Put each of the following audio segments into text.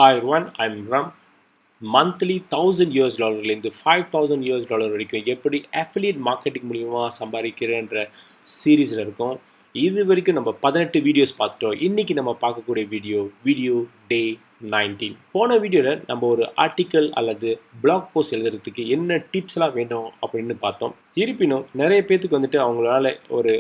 Hi everyone, I'm Ram. Monthly $1000 $5000 வரைக்கும் எப்படி affiliate marketing மூலியமாக சம்பாதிக்கிறேன்ற சீரீஸில் இருக்கும். இது வரைக்கும் நம்ம 18 வீடியோஸ் பார்த்துட்டோம். இன்றைக்கி நம்ம பார்க்கக்கூடிய வீடியோ டே 19. போன வீடியோவில் நம்ம ஒரு ஆர்டிக்கல் அல்லது பிளாக் போஸ்ட் எழுதுறதுக்கு என்ன டிப்ஸ்லாம் வேணும் அப்படின்னு பார்த்தோம். இருப்பினும் நிறைய பேர்த்துக்கு வந்துட்டு அவங்களால ஒரு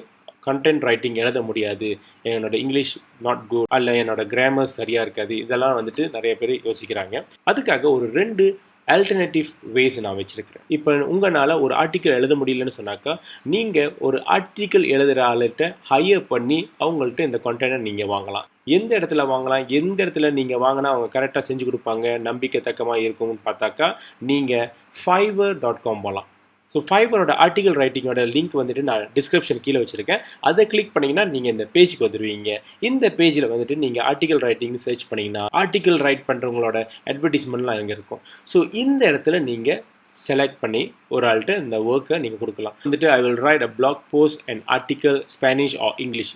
கண்டென்ட் ரைட்டிங் எழுத முடியாது, என்னோட இங்கிலீஷ் நாட் குட், அல்ல என்னோட கிராமர் சரியாக இருக்காது, இதெல்லாம் வந்துட்டு நிறைய பேர் யோசிக்கிறாங்க. அதுக்காக ஒரு 2 ஆல்டர்னேட்டிவ் வேஸ் நான் வச்சுருக்கிறேன். இப்போ உங்களால் ஒரு ஆர்டிக்கல் எழுத முடியலன்னு சொன்னாக்கா நீங்கள் ஒரு ஆர்டிக்கல் எழுதுகிற ஆள்கிட்ட ஹையர் பண்ணி அவங்கள்ட்ட இந்த கண்டென்ட்டை நீங்கள் வாங்கலாம். எந்த இடத்துல வாங்கலாம், எந்த இடத்துல நீங்கள் வாங்கினா அவங்க கரெக்டாக செஞ்சு கொடுப்பாங்க, நம்பிக்கை தக்கமாக இருக்கும்னு பார்த்தாக்கா நீங்கள் fiverr.com போகலாம். ஸோ ஃபைவரோட ஆர்டிகல் ரைட்டிங்கோட லிங்க் வந்துட்டு நான் டிஸ்கிரிப்ஷன் கீழே வச்சுருக்கேன். அதை கிளிக் பண்ணிங்கன்னா நீங்கள் இந்த பேஜுக்கு வந்துடுவீங்க. இந்த பேஜில் வந்துட்டு நீங்கள் ஆர்டிகல் ரைட்டிங்னு சர்ச் பண்ணிங்கன்னா ஆர்டிகல் ரைட் பண்ணுறவங்களோட அட்வர்டைஸ்மெண்ட்லாம் இங்கே இருக்கும். ஸோ இந்த இடத்துல நீங்கள் செலக்ட் பண்ணி ஒரு ஆள்கிட்ட இந்த ஒர்க்கை நீங்கள் கொடுக்கலாம். வந்துட்டு I will write a blog post and article Spanish R English.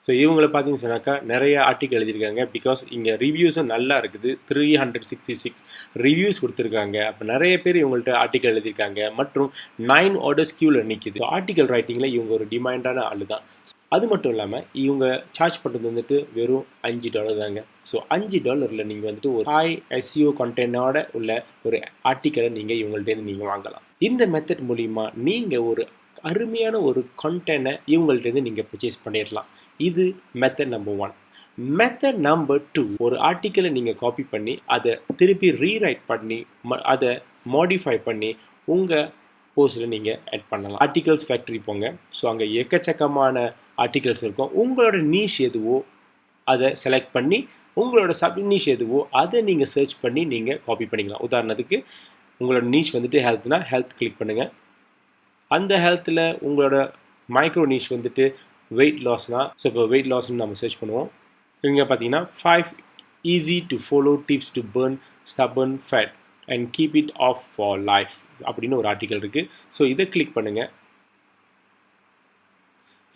So இவங்களை பார்த்தீங்கன்னு சொன்னாக்கா நிறைய ஆர்டிக்கல் எழுதியிருக்காங்க. பிகாஸ் இங்கே ரிவ்யூஸும் நல்லா இருக்குது. 366 ரிவ்யூஸ் கொடுத்துருக்காங்க. அப்போ நிறைய பேர் இவங்கள்ட்ட ஆர்டிக்கல் எழுதியிருக்காங்க மற்றும் 9 ஆர்டர்ஸ் கியூவில் நிற்கிது. ஸோ ஆர்டிக்கல் ரைட்டிங்கில் இவங்க ஒரு டிமாண்டான ஆள் தான். அது மட்டும் இல்லாமல் இவங்க சார்ஜ் பண்ணுறது வந்துட்டு வெறும் $5 தாங்க. ஸோ $5 நீங்கள் வந்துட்டு ஒரு ஹை SEO கண்டென்ட்டோட உள்ள ஒரு ஆர்டிக்கலை நீங்கள் இவங்கள்ட்டேருந்து நீங்கள் வாங்கலாம். இந்த மெத்தட் மூலிமா நீங்கள் ஒரு அருமையான ஒரு கண்டென்ட்டை இவங்கள்ட்டேருந்து நீங்கள் பர்ச்சேஸ் பண்ணிடலாம். இது மெத்தட் நம்பர் 1. மெத்தட் நம்பர் 2, ஒரு ஆர்டிக்கலை நீங்கள் காப்பி பண்ணி அதை திருப்பி ரீரைட் பண்ணி அதை மாடிஃபை பண்ணி உங்கள் போஸ்ட்டில் நீங்கள் ஆட் பண்ணலாம். ஆர்டிகல்ஸ் ஃபேக்ட்ரி போங்க. ஸோ அங்கே எக்கச்சக்கமான ஆர்டிகல்ஸ் இருக்கும். உங்களோட நீஷ் எதுவோ அதை செலக்ட் பண்ணி உங்களோட சப் நீஷ் எதுவோ அதை நீங்கள் சர்ச் பண்ணி நீங்கள் காப்பி பண்ணிக்கலாம். உதாரணத்துக்கு உங்களோட நீஷ் வந்துட்டு ஹெல்த்னா ஹெல்த் கிளிக் பண்ணுங்கள். அந்த ஹெல்த்தில் உங்களோட மைக்ரோ நீஷ் வந்துட்டு வெயிட் லாஸ்னால், ஸோ இப்போ வெயிட் லாஸ்ன்னு நம்ம சர்ச் பண்ணுவோம். இங்கே பார்த்தீங்கன்னா 5 easy to follow tips to burn stubborn fat and keep it off for life அப்படின்னு ஒரு ஆர்டிக்கல் இருக்குது. ஸோ இதை கிளிக் பண்ணுங்கள்.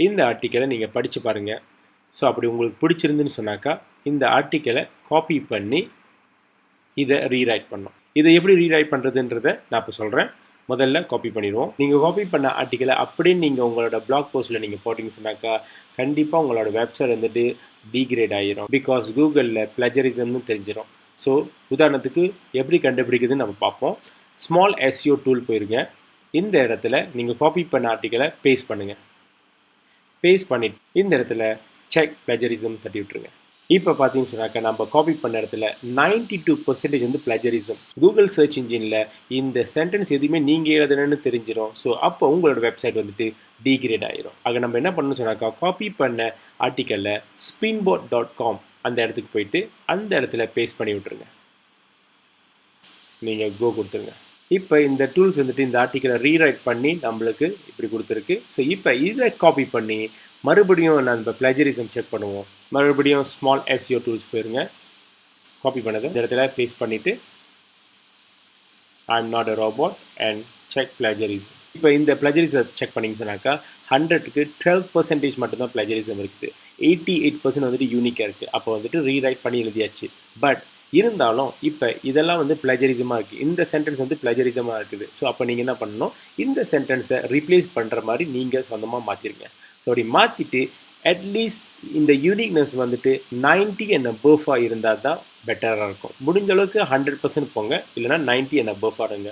இந்த ஆர்டிக்கலை நீங்கள் படித்து பாருங்கள். ஸோ அப்படி உங்களுக்கு பிடிச்சிருந்துன்னு சொன்னாக்கா இந்த ஆர்டிக்கலை காப்பி பண்ணி இதை ரீரைட் பண்ணணும். இதை எப்படி ரீரைட் பண்ணுறதுன்றதை நான் இப்போ சொல்கிறேன். முதல்ல காப்பி பண்ணிடுவோம். நீங்கள் காப்பி பண்ண ஆர்டிக்கலை அப்படியே நீங்கள் உங்களோட பிளாக் போஸ்ட்டில் நீங்கள் போட்டிங்கன்னு சொன்னாக்கா கண்டிப்பாக உங்களோட வெப்சைட் வந்துட்டு டீக்ரேட் ஆகிரும். பிகாஸ் கூகுளில் பிளஜரிசம்னு தெரிஞ்சிடும். ஸோ உதாரணத்துக்கு எப்படி கண்டுபிடிக்குதுன்னு நம்ம பார்ப்போம். ஸ்மால் SEO டூல் போயிருங்க. இந்த இடத்துல நீங்கள் காப்பி பண்ண ஆர்டிக்கலை பேஸ்ட் பண்ணுங்கள். பேஸ்ட் பண்ணிட்டு இந்த இடத்துல செக் பிளஜரிசம் தட்டி விட்டுருங்க. இப்போ பார்த்தீங்கன்னு சொன்னாக்கா நம்ம காப்பி பண்ண இடத்துல 92% வந்து பிளஜரிசம். கூகுள் சர்ச் இன்ஜினில் இந்த சென்டென்ஸ் எதுவுமே நீங்கள் எழுதுனன்னு தெரிஞ்சிடும். ஸோ அப்போ உங்களோட வெப்சைட் வந்துட்டு டீக்ரேட் ஆகிரும். ஆக நம்ம என்ன பண்ணணும்னு சொன்னாக்கா காப்பி பண்ண ஆர்டிக்கலில் spinbot.com அந்த இடத்துக்கு போயிட்டு அந்த இடத்துல பேஸ்ட் பண்ணி விட்டுருங்க. நீங்கள் கோ கொடுத்துருங்க. இப்போ இந்த டூல்ஸ் வந்துட்டு இந்த ஆர்டிக்கலை ரீரைட் பண்ணி நம்மளுக்கு இப்படி கொடுத்துருக்கு. ஸோ இப்போ இதை காப்பி பண்ணி மறுபடியும் நம்ம பிளஜரிசம் செக் பண்ணுவோம். மறுபடியும் ஸ்மால் SEO டூல்ஸ் போயிருங்க. காப்பி பண்ணதை இந்த இடத்துல பேஸ்ட் பண்ணிவிட்டு I am not a robot and check plagiarism. இப்போ இந்த பிளஜரிசம் செக் பண்ணிங்கன்னு சொன்னாக்கா 100க்கு 12% மட்டும்தான் பிளஜரிசம் இருக்குது. 88% வந்துட்டு யூனிக்காக இருக்குது. அப்போ வந்துட்டு ரீரைட் பண்ணி எழுதியாச்சு. பட் இருந்தாலும் இப்போ இதெல்லாம் வந்து பிளஜரிசமாக இருக்குது. இந்த சென்டென்ஸ் வந்து பிளஜரிசமாக இருக்குது. ஸோ அப்போ நீங்கள் என்ன பண்ணணும், இந்த சென்டென்ஸை ரீப்ளேஸ் பண்ணுற மாதிரி நீங்கள் சொந்தமாக மாற்றிருங்க. ஸோ அப்படி மாற்றிட்டு அட்லீஸ்ட் இந்த யூனிக்னஸ் வந்துட்டு 90 and above இருந்தால் தான் பெட்டராக இருக்கும். முடிஞ்ச அளவுக்கு 100% போங்க, இல்லைனா 90 and above இருங்க.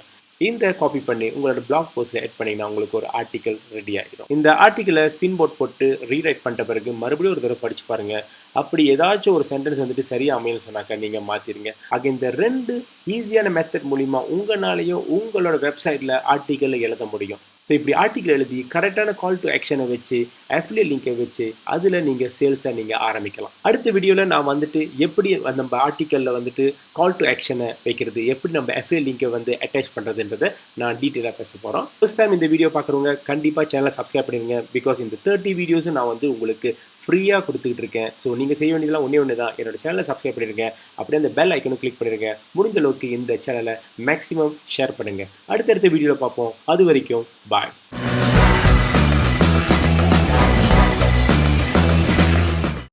இந்த காப்பி பண்ணி உங்களோட பிளாக் போஸ்ட்டில் ஆட் பண்ணிங்கன்னா உங்களுக்கு ஒரு ஆர்டிக்கல் ரெடி ஆகிடும். இந்த ஆர்டிக்கலை ஸ்பின்போர்ட் போட்டு ரீரைட் பண்ணிட்ட பிறகு மறுபடியும் ஒரு தடவை படித்து பாருங்கள். அப்படி ஏதாச்சும் ஒரு சென்டென்ஸ் வந்துட்டு சரியாக அமையன்னு சொன்னாக்கா நீங்கள் மாற்றிடுங்க. ஆக இந்த 2 ஈஸியான மெத்தட் மூலிமா உங்களாலேயும் உங்களோட வெப்சைட்டில் ஆர்டிக்கலை எழுத முடியும். ஸோ இப்படி ஆர்டிக்கல் எழுதி கரெக்டான கால் டு ஆக்ஷனை வச்சு அஃபிலியேட் லிங்கை வச்சு அதில் நீங்கள் சேல்ஸை நீங்கள் ஆரம்பிக்கலாம். அடுத்த வீடியோவில் நான் வந்துட்டு எப்படி நம்ம ஆர்டிக்கலில் வந்துட்டு கால் டு ஆக்ஷனை வைக்கிறது, எப்படி நம்ம அஃபிலியேட் லிங்கை வந்து அட்டாச் பண்ணுறதுன்றதை நான் டீட்டெயிலாக பேச போகிறோம். ஃபர்ஸ்ட் டைம் இந்த வீடியோ பார்க்குறவங்க கண்டிப்பாக சேனலை சப்ஸ்கிரைப் பண்ணிடுங்க. பிகாஸ் இந்த 30 வீடியோஸும் நான் வந்து உங்களுக்கு ஃப்ரீயாக கொடுத்துக்கிட்டு இருக்கேன். ஸோ நீங்கள் செய்ய வேண்டியதெல்லாம் ஒன்று தான், என்னோட சேனலை சப்ஸ்கிரைப் பண்ணிடுங்க. அப்படியே அந்த பெல் ஐக்கனும் கிளிக் பண்ணிடுங்க. முடிஞ்ச அளவுக்கு இந்த சேனலை மேக்ஸிமம் ஷேர் பண்ணுங்கள். அடுத்தடுத்த வீடியோவில் பார்ப்போம். அது வரைக்கும் பாய்.